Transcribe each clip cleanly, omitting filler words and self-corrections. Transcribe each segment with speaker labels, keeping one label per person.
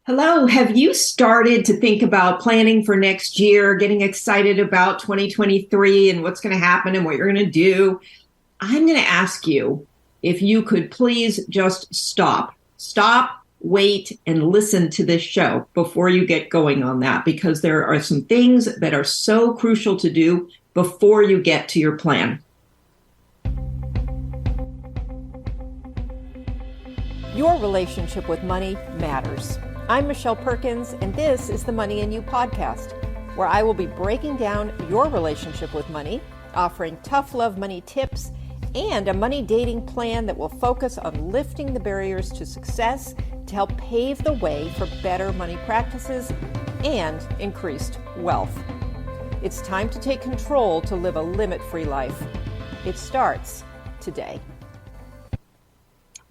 Speaker 1: Hello, have you started to think about planning for next year, getting excited about 2023 and what's going to happen and what you're going to do? I'm going to ask you if you could please just stop, wait, and listen to this show before you get going on that, because there are some things that are so crucial to do before you get to your plan.
Speaker 2: Your relationship with money matters. I'm Michelle Perkins, and this is the Money and You podcast, where I will be breaking down your relationship with money, offering tough love money tips, and a money dating plan that will focus on lifting the barriers to success to help pave the way for better money practices and increased wealth. It's time to take control to live a limit-free life. It starts today.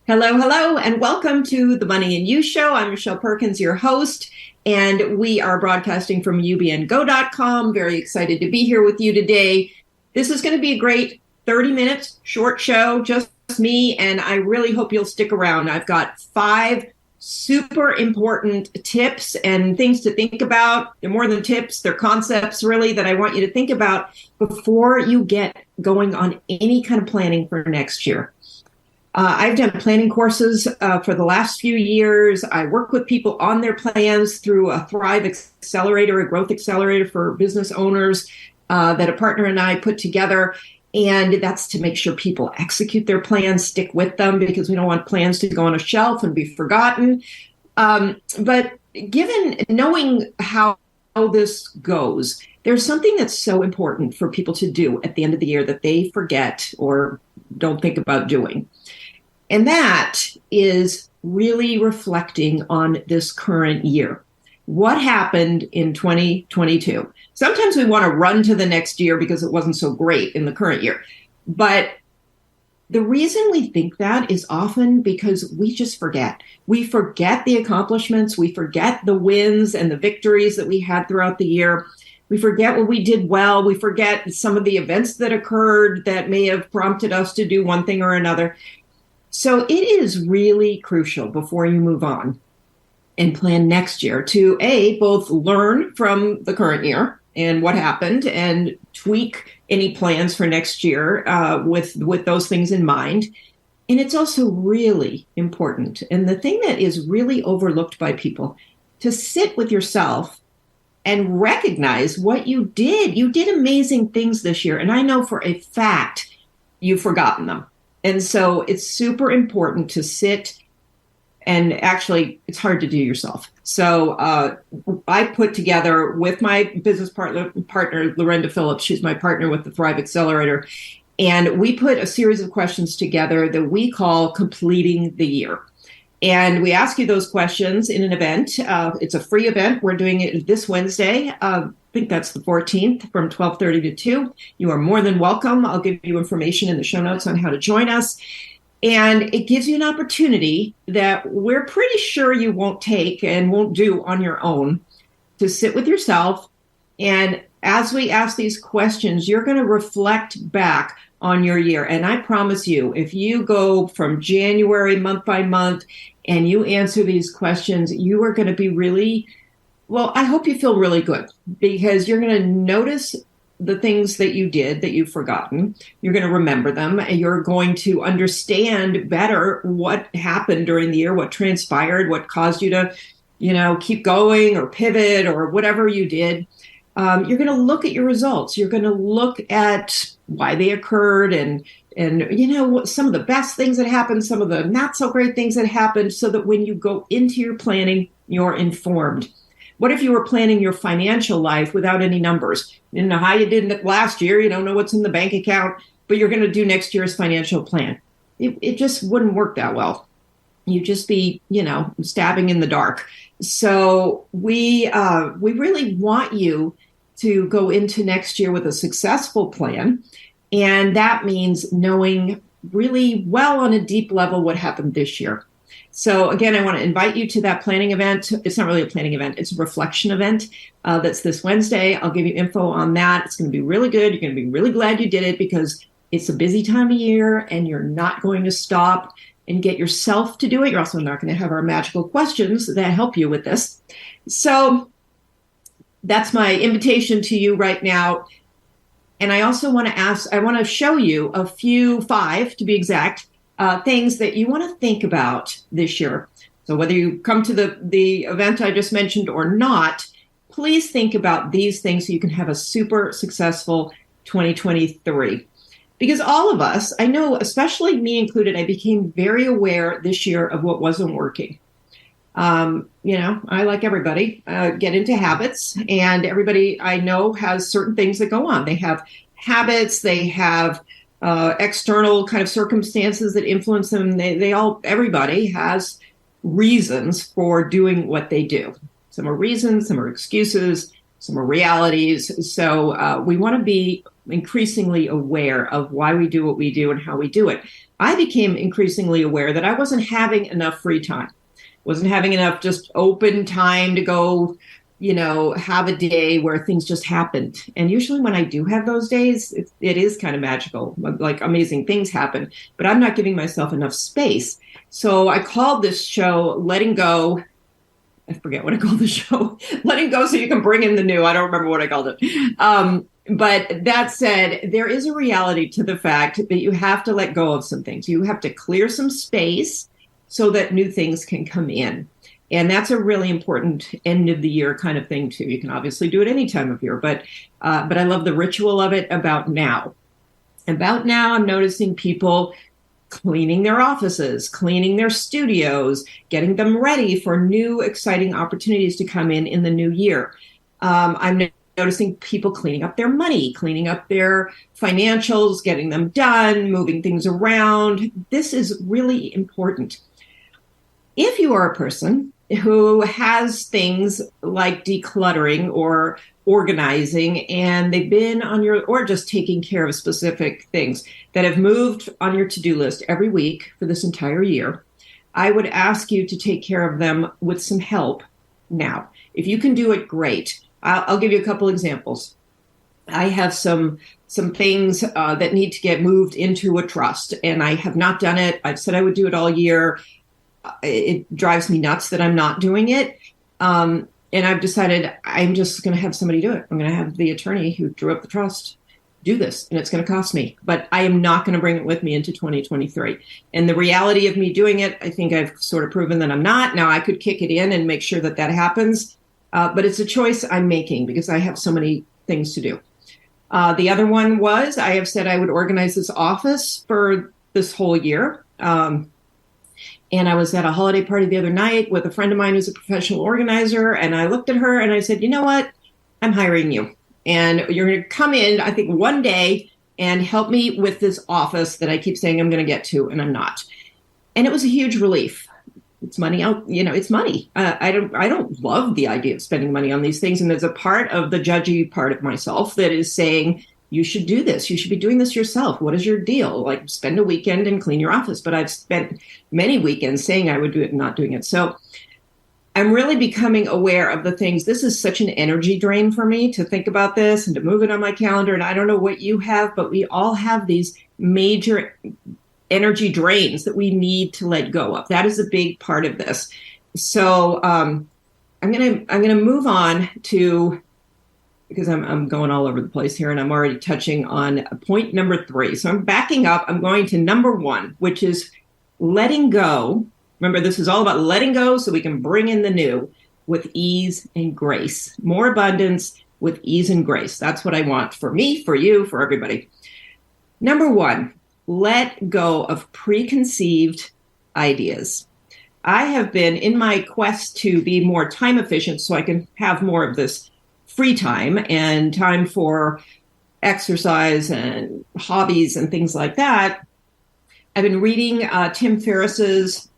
Speaker 1: Hello, and welcome to the Money and You Show. I'm Michelle Perkins, your host, and we are broadcasting from ubngo.com. Very excited to be here with you today. This is going to be a great 30-minute short show, just me, and I really hope you'll stick around. I've got 5 super important tips and things to think about. They're more than tips, they're concepts really that I want you to think about before you get going on any kind of planning for next year. I've done planning courses for the last few years. I work with people on their plans through a Thrive Accelerator, a growth accelerator for business owners that a partner and I put together. And that's to make sure people execute their plans, stick with them, because we don't want plans to go on a shelf and be forgotten. But given knowing how this goes, there's something that's so important for people to do at the end of the year that they forget or don't think about doing. And that is really reflecting on this current year. What happened in 2022? Sometimes we want to run to the next year because it wasn't so great in the current year. But the reason we think that is often because we just forget. We forget the accomplishments. We forget the wins and the victories that we had throughout the year. We forget what we did well. We forget some of the events that occurred that may have prompted us to do one thing or another. So it is really crucial before you move on and plan next year to both learn from the current year and what happened and tweak any plans for next year with those things in mind. And it's also really important, and the thing that is really overlooked by people, to sit with yourself and recognize what you did. You did amazing things this year, and I know for a fact you've forgotten them. And so it's super important to sit, and actually it's hard to do yourself. So I put together with my business partner, Lorenda Phillips, she's my partner with the Thrive Accelerator, and we put a series of questions together that we call Completing the Year. And we ask you those questions in an event. It's a free event. We're doing it this Wednesday. I think that's the 14th from 12:30 to 2. You are more than welcome. I'll give you information in the show notes on how to join us. And it gives you an opportunity that we're pretty sure you won't take and won't do on your own, to sit with yourself. And as we ask these questions, you're going to reflect back on your year. And I promise you, if you go from January month by month and you answer these questions, you are going to be really, well, I hope you feel really good, because you're going to notice the things that you did that you've forgotten. You're going to remember them, and you're going to understand better what happened during the year, what transpired, what caused you to, keep going or pivot or whatever you did. You're going to look at your results. You're going to look at why they occurred and some of the best things that happened, some of the not so great things that happened, so that when you go into your planning, you're informed. What if you were planning your financial life without any numbers? You didn't know how you did it last year. You don't know what's in the bank account, but you're going to do next year's financial plan. It just wouldn't work that well. You'd just be, stabbing in the dark. So we really want you to go into next year with a successful plan. And that means knowing really well on a deep level what happened this year. So again, I want to invite you to that planning event. It's not really a planning event. It's a reflection event that's this Wednesday. I'll give you info on that. It's going to be really good. You're going to be really glad you did it, because it's a busy time of year and you're not going to stop and get yourself to do it. You're also not going to have our magical questions that help you with this. So that's my invitation to you right now. And I also want to show you a few, 5 to be exact, things that you want to think about this year. So whether you come to the event I just mentioned or not, please think about these things so you can have a super successful 2023. Because all of us, I know, especially me included, I became very aware this year of what wasn't working. I, like everybody, get into habits, and everybody I know has certain things that go on. They have habits, they have external kind of circumstances that influence them. Everybody has reasons for doing what they do. Some are reasons, some are excuses, some are realities. So we want to be increasingly aware of why we do what we do and how we do it. I became increasingly aware that I wasn't having enough free time. Wasn't having enough just open time to go, have a day where things just happened. And usually when I do have those days, it is kind of magical, like amazing things happen, but I'm not giving myself enough space. So I called this show Letting Go. I forget what I called the show. Letting Go so you can bring in the new. I don't remember what I called it. But that said, there is a reality to the fact that you have to let go of some things. You have to clear some space so that new things can come in. And that's a really important end of the year kind of thing too. You can obviously do it any time of year, but I love the ritual of it about now. About now, I'm noticing people cleaning their offices, cleaning their studios, getting them ready for new exciting opportunities to come in the new year. I'm noticing people cleaning up their money, cleaning up their financials, getting them done, moving things around. This is really important. If you are a person who has things like decluttering or organizing, and they've been on or just taking care of specific things that have moved on your to-do list every week for this entire year, I would ask you to take care of them with some help now. If you can do it, great. I'll give you a couple examples. I have some things that need to get moved into a trust, and I have not done it. I've said I would do it all year. It drives me nuts that I'm not doing it. And I've decided I'm just going to have somebody do it. I'm going to have the attorney who drew up the trust do this, and it's going to cost me. But I am not going to bring it with me into 2023. And the reality of me doing it, I think I've sort of proven that I'm not. Now, I could kick it in and make sure that happens. But it's a choice I'm making because I have so many things to do. The other one was I have said I would organize this office for this whole year. And I was at a holiday party the other night with a friend of mine who's a professional organizer. And I looked at her and I said, you know what? I'm hiring you. And you're going to come in, I think, one day and help me with this office that I keep saying I'm going to get to, and I'm not. And it was a huge relief. It's money out, it's money. I don't love the idea of spending money on these things. And there's a part of the judgy part of myself that is saying, you should do this. You should be doing this yourself. What is your deal? Like, spend a weekend and clean your office. But I've spent many weekends saying I would do it and not doing it. So I'm really becoming aware of the things. This is such an energy drain for me to think about this and to move it on my calendar. And I don't know what you have, but we all have these major energy drains that we need to let go of. That is a big part of this. So I'm gonna move on to, because I'm going all over the place here and I'm already touching on point number 3. So I'm backing up. I'm going to number 1, which is letting go. Remember, this is all about letting go so we can bring in the new with ease and grace. More abundance with ease and grace. That's what I want for me, for you, for everybody. Number 1, let go of preconceived ideas. I have been in my quest to be more time efficient so I can have more of this free time and time for exercise and hobbies and things like that. I've been reading Tim Ferriss's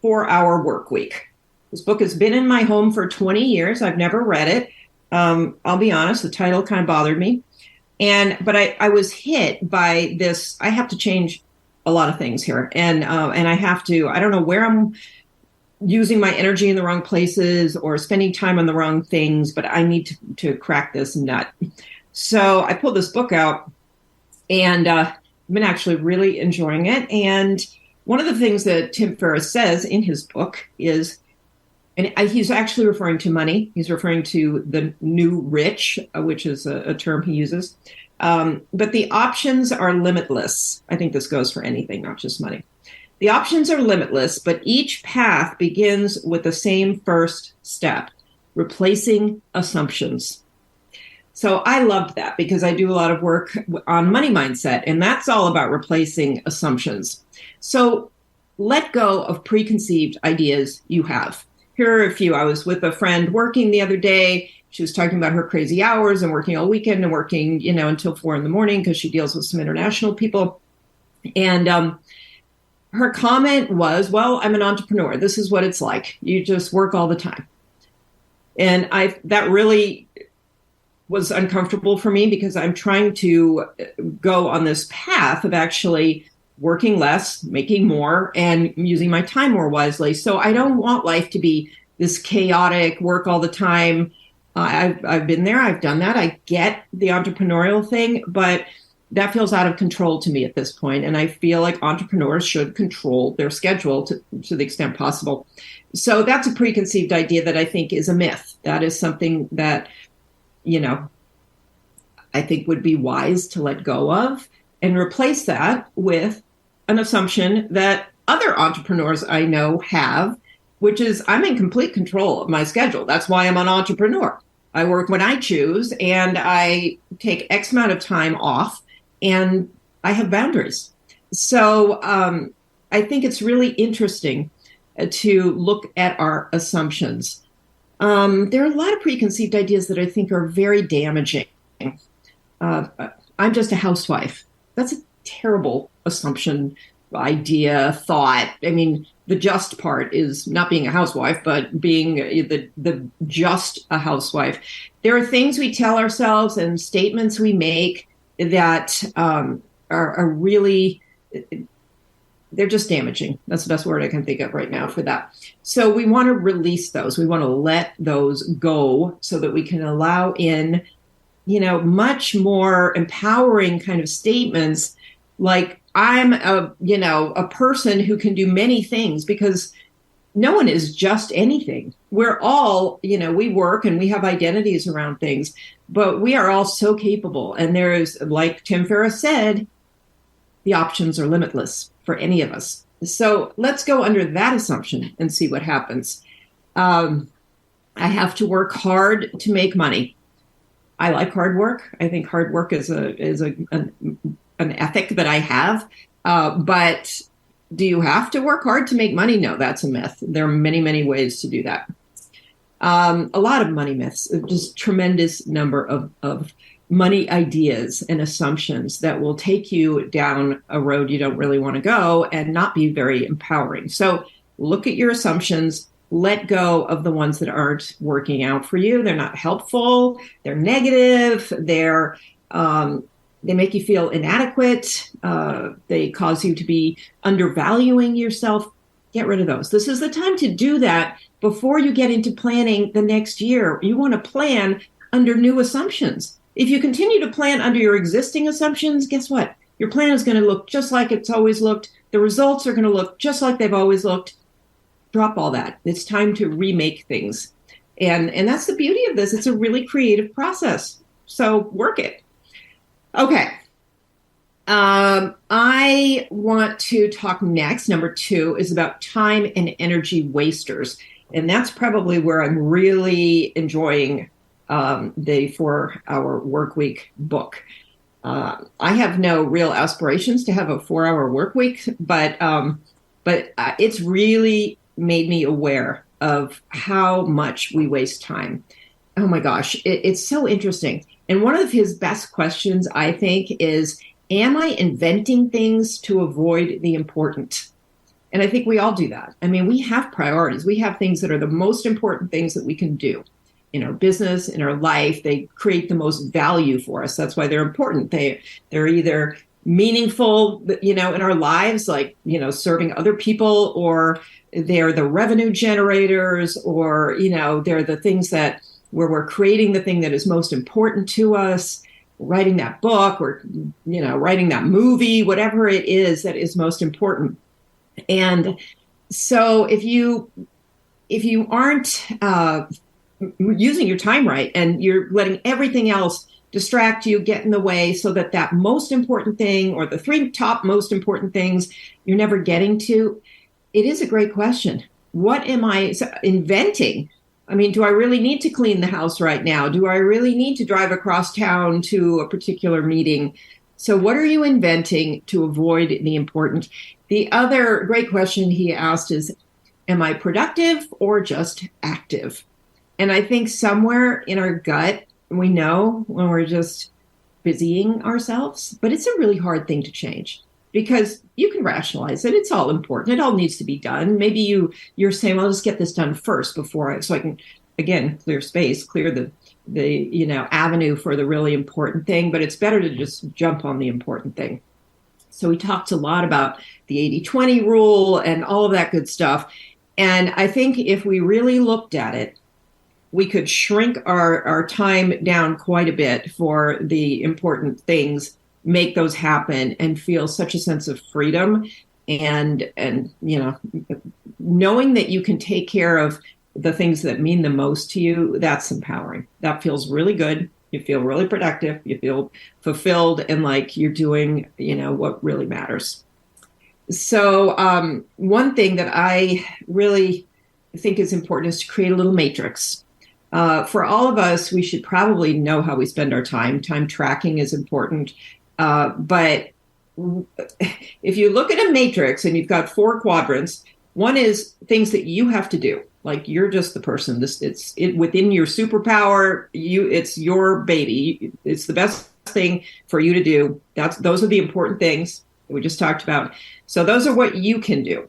Speaker 1: 4-Hour Work Week. This book has been in my home for 20 years. I've never read it. I'll be honest, the title kind of bothered me. But I was hit by this. I have to change a lot of things here. And I have to, I don't know where I'm using my energy in the wrong places or spending time on the wrong things, but I need to crack this nut. So I pulled this book out and I've been actually really enjoying it. And one of the things that Tim Ferriss says in his book is, and he's actually referring to money. He's referring to the new rich, which is a term he uses. But the options are limitless. I think this goes for anything, not just money. The options are limitless, but each path begins with the same first step, replacing assumptions. So I loved that because I do a lot of work on money mindset, and that's all about replacing assumptions. So let go of preconceived ideas you have. Here are a few. I was with a friend working the other day. She was talking about her crazy hours and working all weekend and working, until 4 a.m. because she deals with some international people. And her comment was, well, I'm an entrepreneur. This is what it's like. You just work all the time. And that really was uncomfortable for me because I'm trying to go on this path of actually working less, making more, and using my time more wisely. So I don't want life to be this chaotic work all the time. I've been there. I've done that. I get the entrepreneurial thing, but that feels out of control to me at this point. And I feel like entrepreneurs should control their schedule to the extent possible. So that's a preconceived idea that I think is a myth. That is something that, I think would be wise to let go of and replace that with an assumption that other entrepreneurs I know have, which is I'm in complete control of my schedule. That's why I'm an entrepreneur. I work when I choose and I take X amount of time off and I have boundaries. So I think it's really interesting to look at our assumptions. There are a lot of preconceived ideas that I think are very damaging. I'm just a housewife. That's a terrible assumption, idea, thought. I mean, the just part is not being a housewife, but being the just a housewife. There are things we tell ourselves and statements we make that are really, they're just damaging. That's the best word I can think of right now for that. So we want to release those. We want to let those go so that we can allow in, much more empowering kind of statements like I'm a person who can do many things, because no one is just anything. We're all, we work and we have identities around things, but we are all so capable. And there is, like Tim Ferriss said, the options are limitless for any of us. So let's go under that assumption and see what happens. I have to work hard to make money. I like hard work. I think hard work is an ethic that I have. But do you have to work hard to make money? No, that's a myth. There are many, many ways to do that. A lot of money myths, just tremendous number of money ideas and assumptions that will take you down a road you don't really want to go and not be very empowering. So look at your assumptions. Let go of the ones that aren't working out for you. They're not helpful. They're negative. They make you feel inadequate. They cause you to be undervaluing yourself. Get rid of those. This is the time to do that before you get into planning the next year. You want to plan under new assumptions. If you continue to plan under your existing assumptions, guess what? Your plan is going to look just like it's always looked. The results are going to look just like they've always looked. Drop all that. It's time to remake things. And that's the beauty of this. It's a really creative process. So work it. Okay. I want to talk next. Number 2 is about time and energy wasters. And that's probably where I'm really enjoying the 4-Hour Workweek book. I have no real aspirations to have a 4-hour work week, but it's really made me aware of how much we waste time. Oh my gosh, it's so interesting. And one of his best questions, I think, is, am I inventing things to avoid the important? And I think we all do that. I mean, we have priorities. We have things that are the most important things that we can do in our business, in our life. They create the most value for us. That's why they're important. They're either meaningful, in our lives, like, serving other people, or they're the revenue generators, or, they're the things that where we're creating the thing that is most important to us, writing that book, or, writing that movie, whatever it is that is most important. And so if you aren't using your time right, and you're letting everything else distract you, get in the way, so that that most important thing, or the three top most important things, you're never getting to, it is a great question. What am I inventing? I mean, do I really need to clean the house right now? Do I really need to drive across town to a particular meeting? So what are you inventing to avoid the important? The other great question he asked is, am I productive or just active? And I think somewhere in our gut, we know when we're just busying ourselves, but it's a really hard thing to change, because you can rationalize it. It's all important. It all needs to be done. Maybe you're saying, well, let's get this done first so I can, again, clear space, clear the avenue for the really important thing. But it's better to just jump on the important thing. So we talked a lot about the 80-20 rule and all of that good stuff. And I think if we really looked at it, we could shrink our time down quite a bit for the important things, make those happen, and feel such a sense of freedom. And knowing that you can take care of the things that mean the most to you, that's empowering. That feels really good. You feel really productive. You feel fulfilled, and like you're doing, what really matters. So one thing that I really think is important is to create a little matrix. For all of us, we should probably know how we spend our time. Time tracking is important. But if you look at a matrix and you've got 4 quadrants, one is things that you have to do. Like, you're just the person. It's within your superpower. It's your baby. It's the best thing for you to do. Those are the important things that we just talked about. So those are what you can do.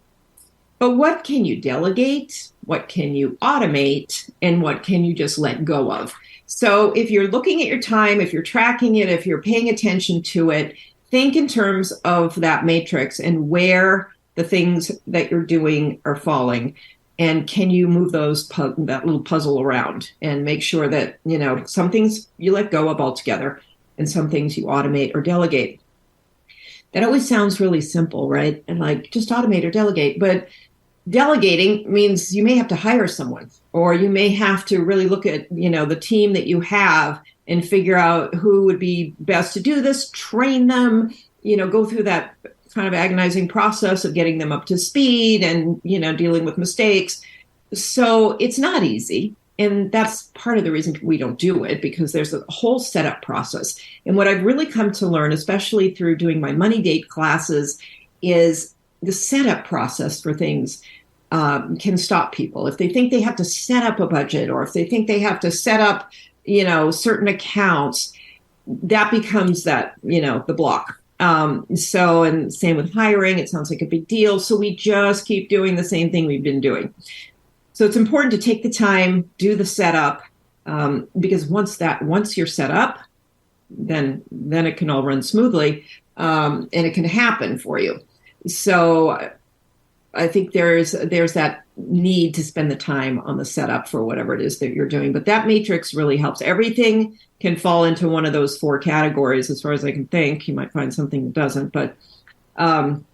Speaker 1: But what can you delegate? What can you automate? And what can you just let go of? So if you're looking at your time, if you're tracking it, if you're paying attention to it, think in terms of that matrix and where the things that you're doing are falling. And can you move that little puzzle around and make sure that, some things you let go of altogether and some things you automate or delegate. That always sounds really simple, right? And like, just automate or delegate. But delegating means you may have to hire someone, or you may have to really look at, the team that you have and figure out who would be best to do this, train them, go through that kind of agonizing process of getting them up to speed and, dealing with mistakes. So it's not easy. And that's part of the reason we don't do it, because there's a whole setup process. And what I've really come to learn, especially through doing my money date classes, is the setup process for things can stop people. If they think they have to set up a budget, or if they think they have to set up, certain accounts, that becomes the block. And same with hiring, it sounds like a big deal. So we just keep doing the same thing we've been doing. So it's important to take the time, do the setup, because once you're set up, then it can all run smoothly, and it can happen for you. So I think there's that need to spend the time on the setup for whatever it is that you're doing. But that matrix really helps. Everything can fall into one of those 4 categories, as far as I can think. You might find something that doesn't, but and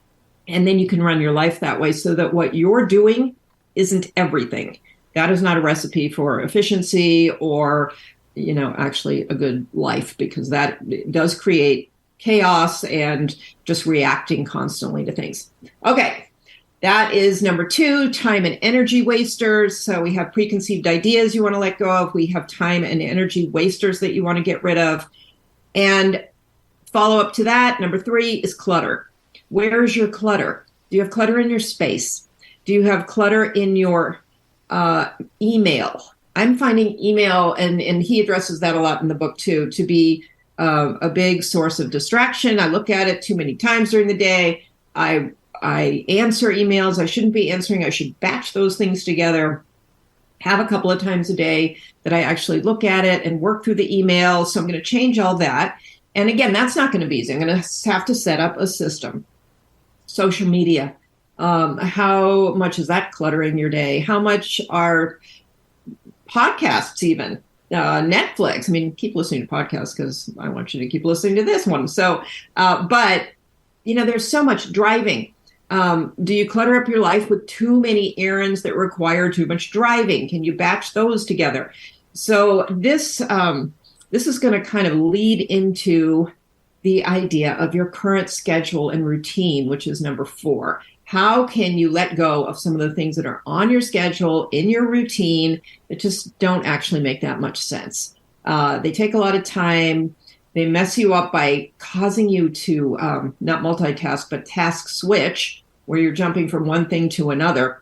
Speaker 1: then you can run your life that way, so that what you're doing isn't everything. That is not a recipe for efficiency or, actually a good life, because that does create chaos and just reacting constantly to things. Okay. That is number 2, time and energy wasters. So we have preconceived ideas you want to let go of. We have time and energy wasters that you want to get rid of. And follow up to that, number 3 is clutter. Where's your clutter? Do you have clutter in your space? Do you have clutter in your email? I'm finding email, and he addresses that a lot in the book too, to be a big source of distraction. I look at it too many times during the day. I answer emails I shouldn't be answering. I should batch those things together, have a couple of times a day that I actually look at it and work through the email. So I'm going to change all that. And again, that's not going to be easy. I'm going to have to set up a system. Social media. How much is that cluttering your day? How much are podcasts even? Netflix. I mean, keep listening to podcasts because I want you to keep listening to this one. So, but, there's so much driving. Do you clutter up your life with too many errands that require too much driving? Can you batch those together? So this is going to kind of lead into the idea of your current schedule and routine, which is number 4. How can you let go of some of the things that are on your schedule, in your routine, that just don't actually make that much sense? They take a lot of time. They mess you up by causing you to not multitask, but task switch, where you're jumping from one thing to another.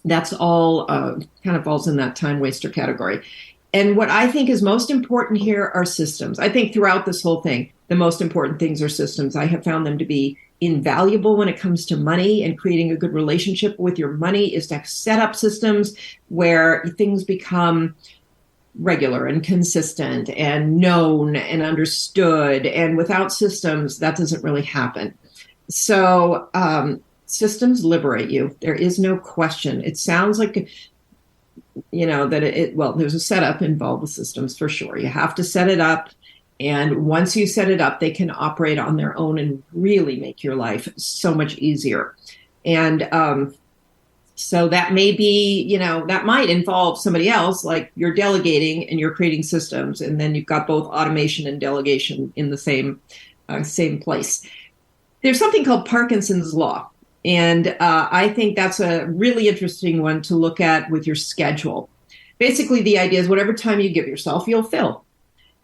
Speaker 1: That's all kind of falls in that time waster category. And what I think is most important here are systems. I think throughout this whole thing, the most important things are systems. I have found them to be invaluable when it comes to money, and creating a good relationship with your money is to set up systems where things become regular and consistent and known and understood. And without systems, that doesn't really happen. So systems liberate you. There is no question. It sounds like, there's a setup involved with systems for sure. You have to set it up. And once you set it up, they can operate on their own and really make your life so much easier. And so that may be, that might involve somebody else, like you're delegating and you're creating systems. And then you've got both automation and delegation in the same place. There's something called Parkinson's law. And I think that's a really interesting one to look at with your schedule. Basically, the idea is whatever time you give yourself, you'll fill.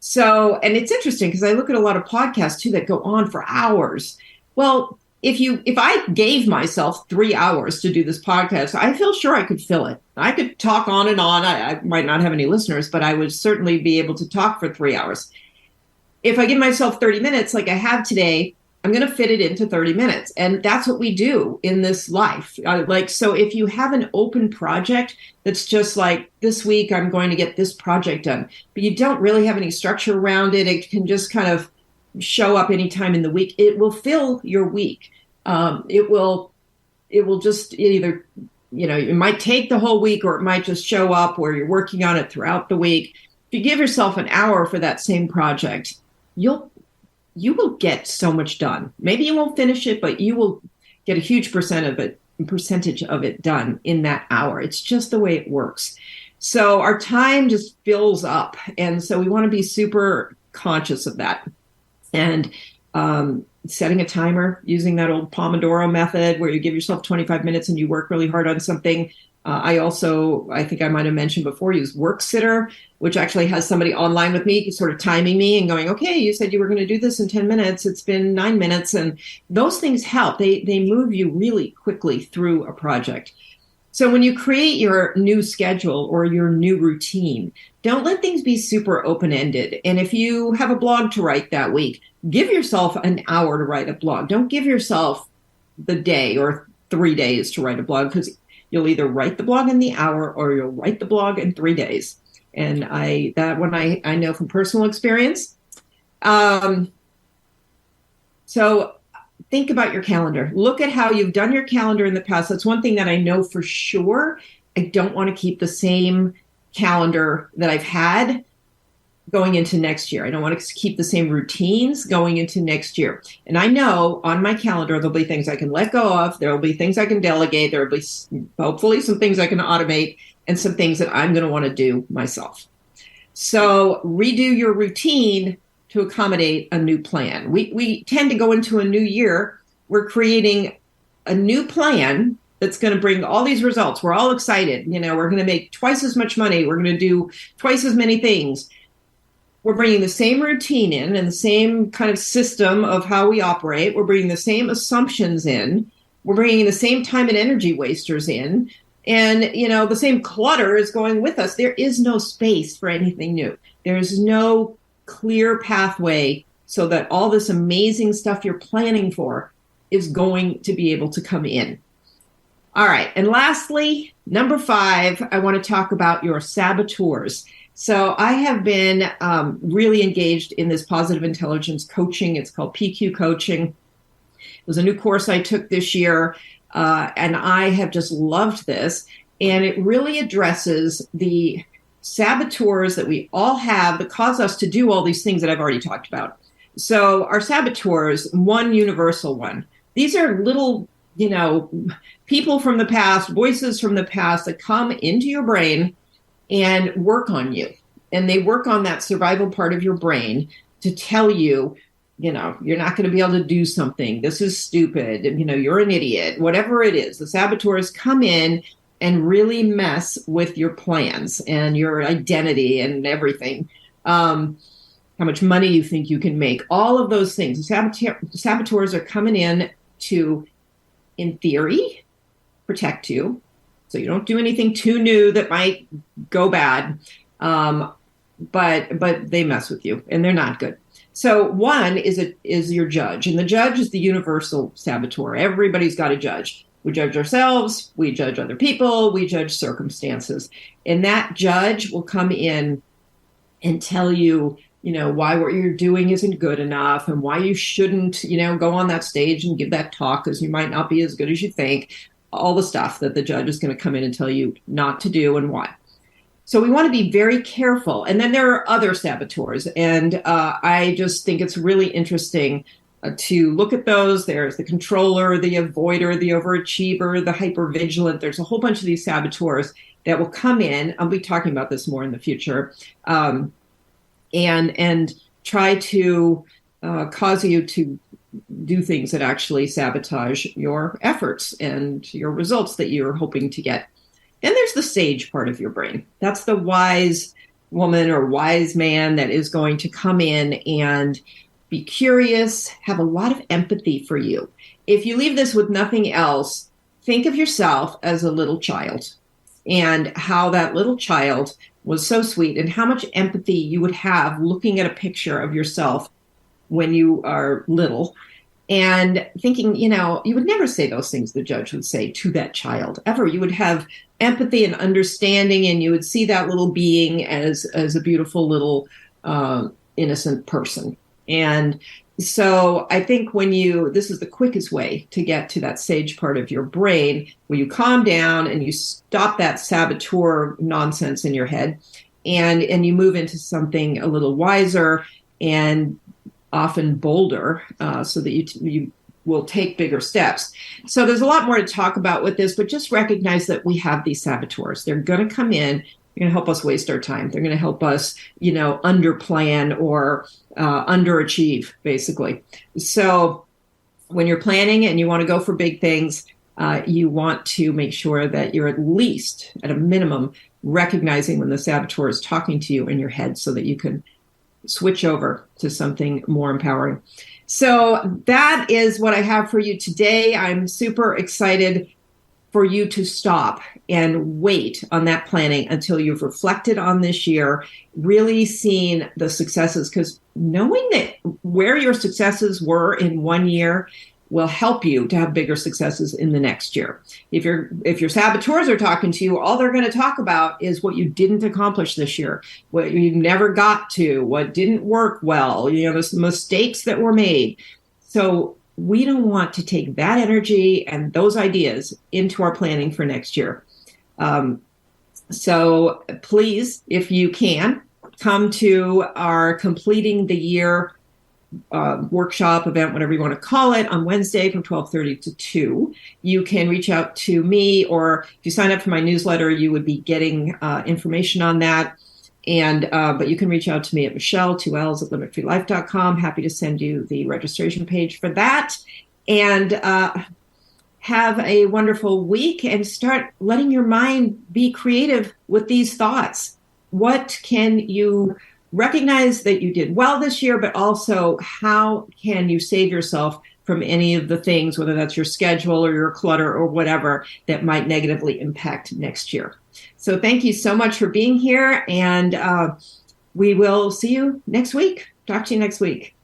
Speaker 1: So, and it's interesting because I look at a lot of podcasts too that go on for hours. Well, if I gave myself 3 hours to do this podcast, I feel sure I could fill it. I could talk on and on. I might not have any listeners, but I would certainly be able to talk for 3 hours. If I give myself 30 minutes like I have today, I'm going to fit it into 30 minutes. And that's what we do in this life. So if you have an open project that's just like, this week I'm going to get this project done, but you don't really have any structure around it, it can just kind of show up anytime in the week. It will fill your week. It will just either, it might take the whole week, or it might just show up where you're working on it throughout the week. If you give yourself an hour for that same project, you will get so much done. Maybe you won't finish it, but you will get a huge percentage of it done in that hour. It's just the way it works. So our time just fills up. And so we want to be super conscious of that. And setting a timer, using that old Pomodoro method where you give yourself 25 minutes and you work really hard on something. I think I might have mentioned before, use Worksitter, which actually has somebody online with me sort of timing me and going, okay, you said you were going to do this in 10 minutes. It's been 9 minutes. And those things help. They move you really quickly through a project. So when you create your new schedule or your new routine, don't let things be super open-ended. And if you have a blog to write that week, give yourself an hour to write a blog. Don't give yourself the day or 3 days to write a blog, because you'll either write the blog in the hour or you'll write the blog in 3 days. And I know from personal experience. So think about your calendar. Look at how you've done your calendar in the past. That's one thing that I know for sure. I don't want to keep the same calendar that I've had going into next year. I don't want to keep the same routines going into next year. And I know on my calendar, there'll be things I can let go of. There'll be things I can delegate. There'll be hopefully some things I can automate, and some things that I'm going to want to do myself. So redo your routine to accommodate a new plan. We tend to go into a new year. We're creating a new plan that's going to bring all these results. We're all excited. We're going to make twice as much money. We're going to do twice as many things. We're bringing the same routine in and the same kind of system of how we operate. We're bringing the same assumptions in. We're bringing the same time and energy wasters in. And, the same clutter is going with us. There is no space for anything new. There is no clear pathway so that all this amazing stuff you're planning for is going to be able to come in. All right. And lastly, number 5, I want to talk about your saboteurs. So I have been really engaged in this positive intelligence coaching. It's called PQ coaching. It was a new course I took this year, and I have just loved this. And it really addresses the saboteurs that we all have that cause us to do all these things that I've already talked about. So our saboteurs, one universal one, these are little people from the past, voices from the past that come into your brain and work on you. And they work on that survival part of your brain to tell you, you're not going to be able to do something. This is stupid. You're an idiot, whatever it is. The saboteurs come in and really mess with your plans and your identity and everything. How much money you think you can make, all of those things. The saboteurs are coming in to, in theory, protect you. So you don't do anything too new that might go bad. But they mess with you and they're not good. So one is your judge, and the judge is the universal saboteur. Everybody's got a judge. We judge ourselves, we judge other people, we judge circumstances. And that judge will come in and tell you, why what you're doing isn't good enough and why you shouldn't, go on that stage and give that talk because you might not be as good as you think. All the stuff that the judge is going to come in and tell you not to do and why. So we want to be very careful. And then there are other saboteurs. And I just think it's really interesting to look at those. There's the controller, the avoider, the overachiever, the hypervigilant. There's a whole bunch of these saboteurs that will come in. I'll be talking about this more in the future. And try to cause you to do things that actually sabotage your efforts and your results that you're hoping to get. Then there's the sage part of your brain. That's the wise woman or wise man that is going to come in and be curious, have a lot of empathy for you. If you leave this with nothing else, think of yourself as a little child and how that little child was so sweet and how much empathy you would have looking at a picture of yourself when you are little and thinking, you would never say those things the judge would say to that child ever. You would have empathy and understanding, and you would see that little being as a beautiful little innocent person. And so I think this is the quickest way to get to that sage part of your brain, where you calm down and you stop that saboteur nonsense in your head and you move into something a little wiser and often bolder, so that you will take bigger steps. So there's a lot more to talk about with this, but just recognize that we have these saboteurs. They're going to come in. They're going to help us waste our time. They're going to help us, underplan or underachieve, basically. So when you're planning and you want to go for big things, you want to make sure that you're at least, at a minimum, recognizing when the saboteur is talking to you in your head so that you can switch over to something more empowering. So that is what I have for you today. I'm super excited for you to stop and wait on that planning until you've reflected on this year, really seen the successes, because knowing that where your successes were in one year will help you to have bigger successes in the next year. If your saboteurs are talking to you, all they're going to talk about is what you didn't accomplish this year, what you never got to, what didn't work well, the mistakes that were made. So we don't want to take that energy and those ideas into our planning for next year. So please, if you can, come to our Completing the Year workshop, event, whatever you want to call it, on Wednesday from 12:30 to 2. You can reach out to me, or if you sign up for my newsletter, you would be getting information on that. And but you can reach out to me at Michelle, 2Ls, at limitfreelife.com. Happy to send you the registration page for that. And have a wonderful week and start letting your mind be creative with these thoughts. What can you recognize that you did well this year, but also how can you save yourself from any of the things, whether that's your schedule or your clutter or whatever, that might negatively impact next year. So thank you so much for being here, and we will see you next week. Talk to you next week.